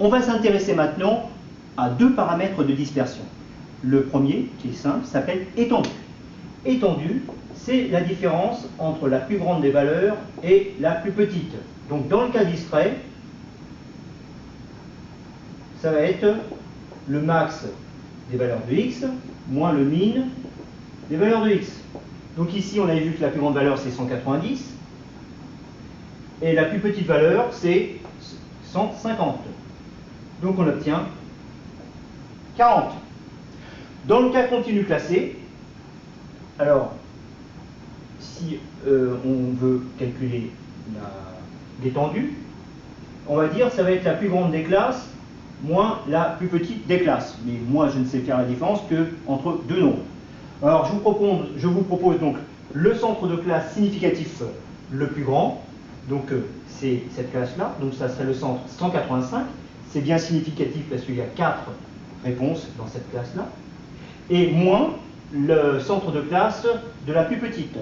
On va s'intéresser maintenant à deux paramètres de dispersion. Le premier, qui est simple, s'appelle étendue. Étendue, c'est la différence entre la plus grande des valeurs et la plus petite. Donc dans le cas discret, ça va être le max des valeurs de x moins le min des valeurs de x. Donc ici, on avait vu que la plus grande valeur, c'est 190. Et la plus petite valeur, c'est 150. Donc on obtient 40. Dans le cas continu classé, alors, si on veut calculer l'étendue, on va dire que ça va être la plus grande des classes moins la plus petite des classes. Mais moi, je ne sais faire la différence qu'entre deux nombres. Alors, je vous propose donc le centre de classe significatif le plus grand. Donc, c'est cette classe-là. Donc, ça serait le centre 185. C'est bien significatif parce qu'il y a 4 réponses dans cette classe-là. Et moins le centre de classe de la plus petite.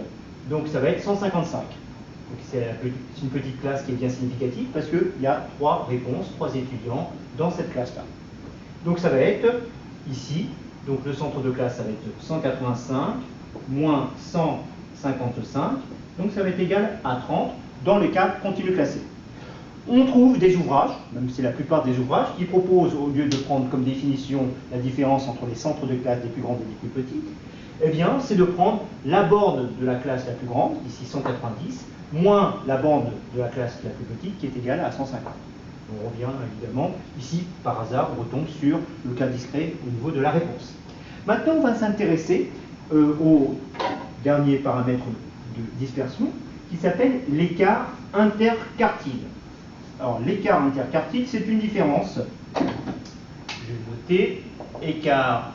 Donc, ça va être 155. C'est une petite classe qui est bien significative parce qu'il y a 3 réponses, 3 étudiants dans cette classe-là. Donc ça va être ici, donc le centre de classe ça va être 185 moins 155, donc ça va être égal à 30 dans le cas continu classé. On trouve des ouvrages, même c'est la plupart des ouvrages, qui proposent, au lieu de prendre comme définition la différence entre les centres de classe des plus grandes et des plus petites, eh bien c'est de prendre la borne de la classe la plus grande, ici 190, moins la bande de la classe la plus petite qui est égale à 150. On revient évidemment, ici par hasard, on retombe sur le cas discret au niveau de la réponse. Maintenant, on va s'intéresser au dernier paramètre de dispersion qui s'appelle l'écart interquartile. Alors, l'écart interquartile, c'est une différence. Je vais noter écart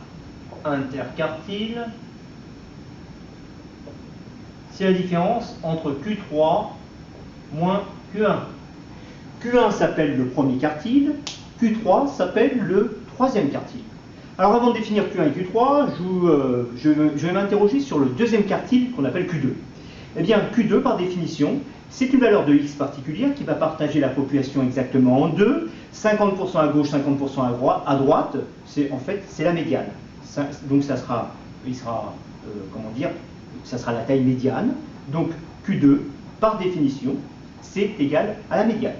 interquartile. C'est la différence entre Q3 moins Q1. Q1 s'appelle le premier quartile, Q3 s'appelle le troisième quartile. Alors avant de définir Q1 et Q3, je vais m'interroger sur le deuxième quartile qu'on appelle Q2. Eh bien, Q2, par définition, c'est une valeur de x particulière qui va partager la population exactement en deux, 50% à gauche, 50% à droite, en fait, c'est la médiane. Donc ça sera la taille médiane. Donc Q2, par définition, c'est égal à la médiane.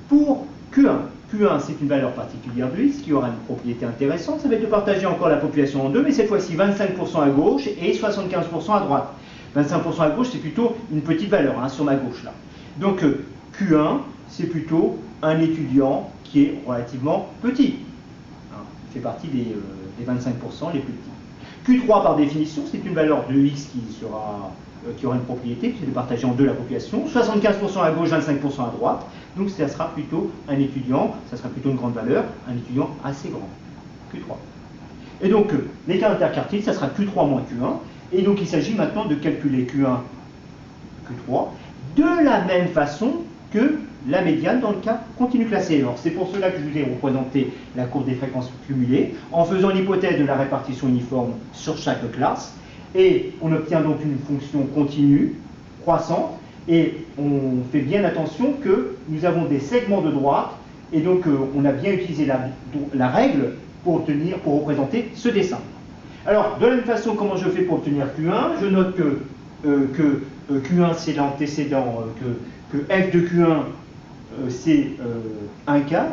Pour Q1, Q1 c'est une valeur particulière de x qui aura une propriété intéressante. Ça va être de partager encore la population en deux, mais cette fois-ci 25% à gauche et 75% à droite. 25% à gauche, c'est plutôt une petite valeur sur ma gauche là. Donc Q1, c'est plutôt un étudiant qui est relativement petit. Il fait partie des 25% les plus petits. Q3, par définition, c'est une valeur de x qui aura une propriété, qui est de partager en deux la population, 75% à gauche, 25% à droite, donc ça sera plutôt un étudiant, ça sera plutôt une grande valeur, un étudiant assez grand, Q3. Et donc, l'écart interquartile, ça sera Q3 moins Q1, et donc il s'agit maintenant de calculer Q1, Q3, de la même façon que la médiane dans le cas continu classé. Alors c'est pour cela que je vous ai représenté la courbe des fréquences cumulées, en faisant l'hypothèse de la répartition uniforme sur chaque classe, et on obtient donc une fonction continue, croissante, et on fait bien attention que nous avons des segments de droite, et donc on a bien utilisé la règle pour représenter ce dessin. Alors, de la même façon, comment je fais pour obtenir Q1? Je note que Q1 c'est l'antécédent, que f de Q1 c'est 1 quart,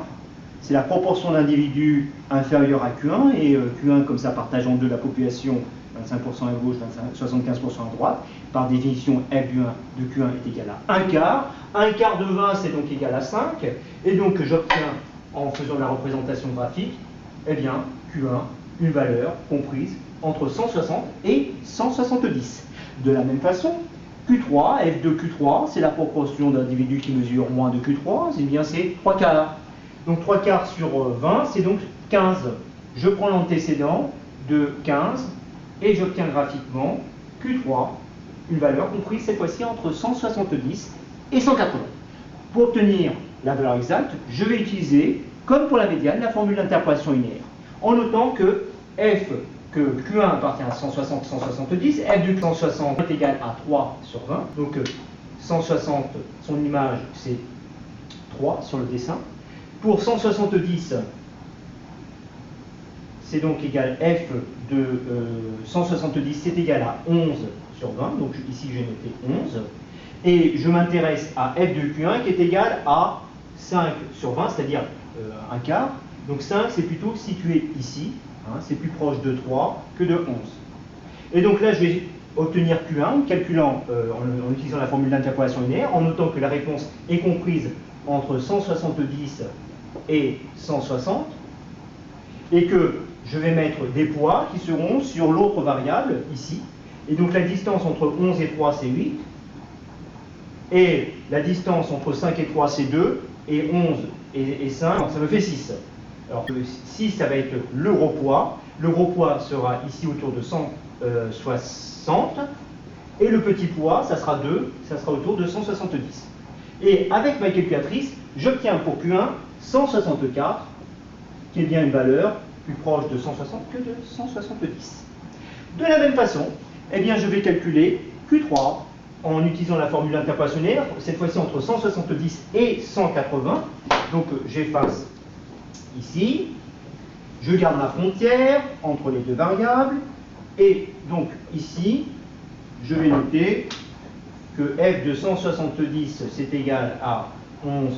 c'est la proportion d'individus inférieure à Q1, et Q1 comme ça partage en deux la population, 25% à gauche, 75% à droite. Par définition, f de Q1 est égal à 1 quart. 1 quart de 20, c'est donc égal à 5. Et donc, j'obtiens, en faisant la représentation graphique, eh bien, Q1, une valeur comprise entre 160 et 170. De la même façon, Q3, f de Q3, c'est la proportion d'individus qui mesurent moins de Q3, eh bien, c'est 3 quarts. Donc, 3 quarts sur 20, c'est donc 15. Je prends l'antécédent de 15, et j'obtiens graphiquement Q3, une valeur comprise cette fois-ci entre 170 et 180. Pour obtenir la valeur exacte, je vais utiliser, comme pour la médiane, la formule d'interpolation linéaire, en notant que Q1 appartient à 160 et 170, f de 160 est égal à 3 sur 20, donc 160, son image c'est 3 sur le dessin, pour 170, c'est donc égal f de 170, c'est égal à 11 sur 20, donc ici j'ai noté 11, et je m'intéresse à f de Q1 qui est égal à 5 sur 20, c'est-à-dire un quart, donc 5 c'est plutôt situé ici, hein, c'est plus proche de 3 que de 11. Et donc là je vais obtenir Q1 en calculant, en utilisant la formule d'interpolation linéaire, en notant que la réponse est comprise entre 170 et 160, et que je vais mettre des poids qui seront sur l'autre variable, ici. Et donc la distance entre 11 et 3, c'est 8. Et la distance entre 5 et 3, c'est 2. Et 11 et 5, ça me fait 6. Alors 6, ça va être le gros poids. Le gros poids sera ici autour de 160. Et le petit poids, ça sera 2, ça sera autour de 170. Et avec ma calculatrice, j'obtiens pour Q1 164, qui est bien une valeur plus proche de 160 que de 170. De la même façon, eh bien, je vais calculer Q3 en utilisant la formule d'interpolation linéaire, cette fois-ci entre 170 et 180. Donc j'efface ici, je garde ma frontière entre les deux variables, et donc ici, je vais noter que f de 170 c'est égal à 11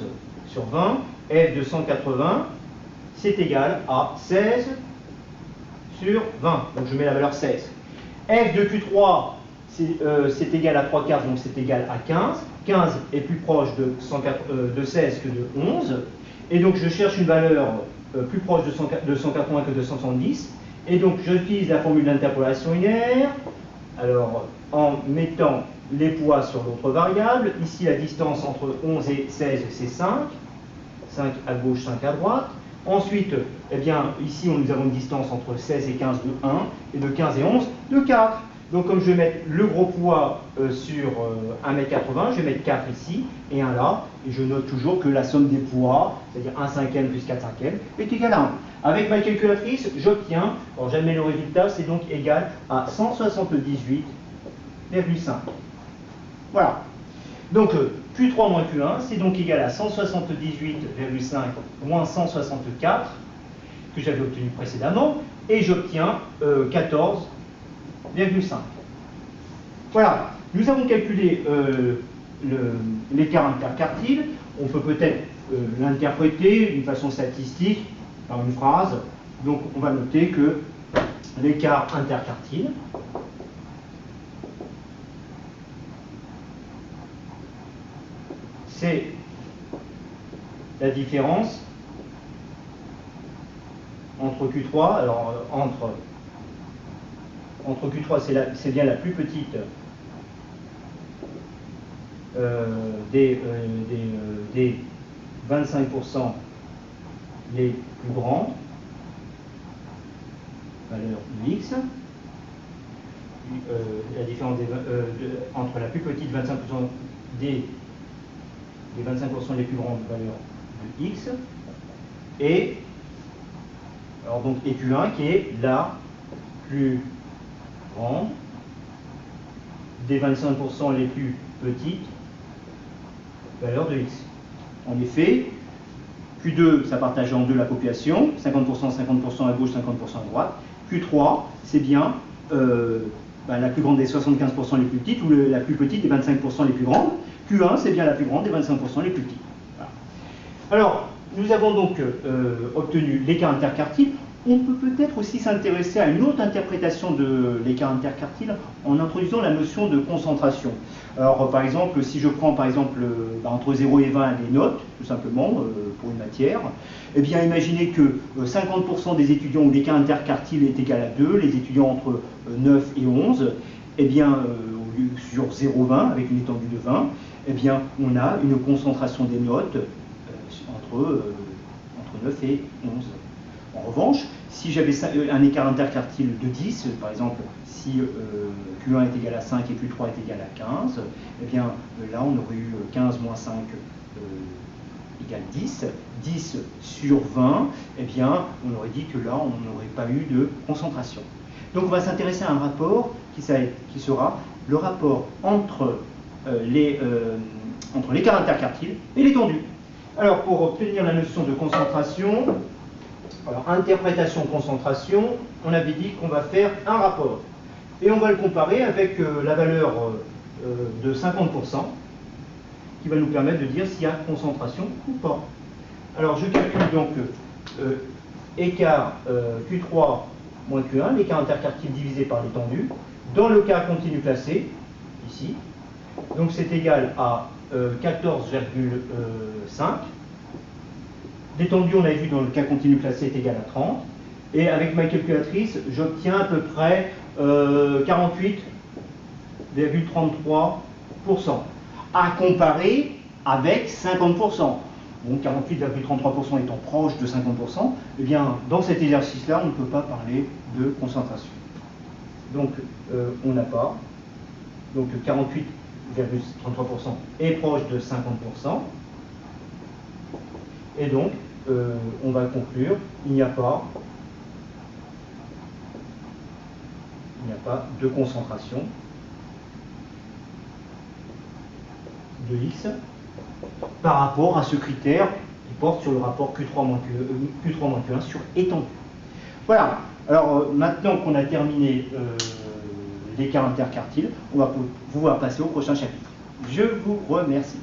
sur 20, f de 180 c'est égal à 16 sur 20, donc je mets la valeur 16. F de Q3 c'est égal à 3 quarts, donc c'est égal à 15. 15 est plus proche de 16 que de 11, et donc je cherche une valeur plus proche de 180 que de 170, et donc j'utilise la formule d'interpolation linéaire, alors en mettant les poids sur l'autre variable. Ici la distance entre 11 et 16 c'est 5, 5 à gauche, 5 à droite. Ensuite, eh bien, ici nous avons une distance entre 16 et 15 de 1, et de 15 et 11 de 4. Donc comme je vais mettre le gros poids sur 1,80 m, je vais mettre 4 ici et 1 là, et je note toujours que la somme des poids, c'est-à-dire 1/5 plus 4/5, est égale à 1. Avec ma calculatrice, j'obtiens, alors j'admets le résultat, c'est donc égal à 178,5. Voilà. Donc Q3 moins Q1, c'est donc égal à 178,5 moins 164, que j'avais obtenu précédemment, et j'obtiens 14,5. Voilà, nous avons calculé l'écart interquartile. On peut peut-être l'interpréter d'une façon statistique par une phrase. Donc on va noter que l'écart interquartile c'est la différence entre Q3, alors entre Q3 c'est bien la plus petite des 25% les plus grands, valeur X, la différence entre la plus petite 25% des 25% les plus grandes valeurs de X, et alors donc et Q1 qui est la plus grande des 25% les plus petites valeurs de X. En effet, Q2, ça partage en deux la population, 50% à gauche, 50% à droite. Q3, c'est bien la plus grande des 75% les plus petites, ou la plus petite des 25% les plus grandes. Q1, c'est bien la plus grande des 25% les plus petites. Voilà. Alors, nous avons donc obtenu l'écart interquartile. On peut peut-être aussi s'intéresser à une autre interprétation de l'écart interquartile en introduisant la notion de concentration. Alors, par exemple, si je prends par exemple entre 0 et 20 des notes, tout simplement, pour une matière, eh bien, imaginez que 50% des étudiants où l'écart interquartile est égal à 2, les étudiants entre 9 et 11, eh bien, sur 0,20, avec une étendue de 20, eh bien, on a une concentration des notes entre 9 et 11. En revanche, si j'avais un écart interquartile de 10, par exemple, si Q1 est égal à 5 et Q3 est égal à 15, eh bien, là, on aurait eu 15 moins 5 égale 10. 10 sur 20, eh bien, on aurait dit que là, on n'aurait pas eu de concentration. Donc, on va s'intéresser à un rapport qui sera le rapport entre l'écart interquartile et l'étendue. Alors, pour obtenir la notion de concentration, alors interprétation-concentration, on avait dit qu'on va faire un rapport. Et on va le comparer avec la valeur de 50%, qui va nous permettre de dire s'il y a concentration ou pas. Alors, je calcule donc écart Q3 moins Q1, l'écart interquartile divisé par l'étendue, dans le cas continu classé, ici. Donc, c'est égal à 14,5. L'étendue, on avait vu dans le cas continu classé, est égal à 30. Et avec ma calculatrice, j'obtiens à peu près 48,33%. À comparer avec 50%. Bon, 48,33% étant proche de 50%, eh bien, dans cet exercice-là, on ne peut pas parler de concentration. Donc, on n'a pas. Donc, 48,33% est proche de 50%. Et donc, on va conclure, il n'y a pas de concentration de X par rapport à ce critère qui porte sur le rapport Q3-Q1 sur étendue. Voilà. Alors, maintenant qu'on a terminé l'écart interquartile, on va pouvoir passer au prochain chapitre. Je vous remercie.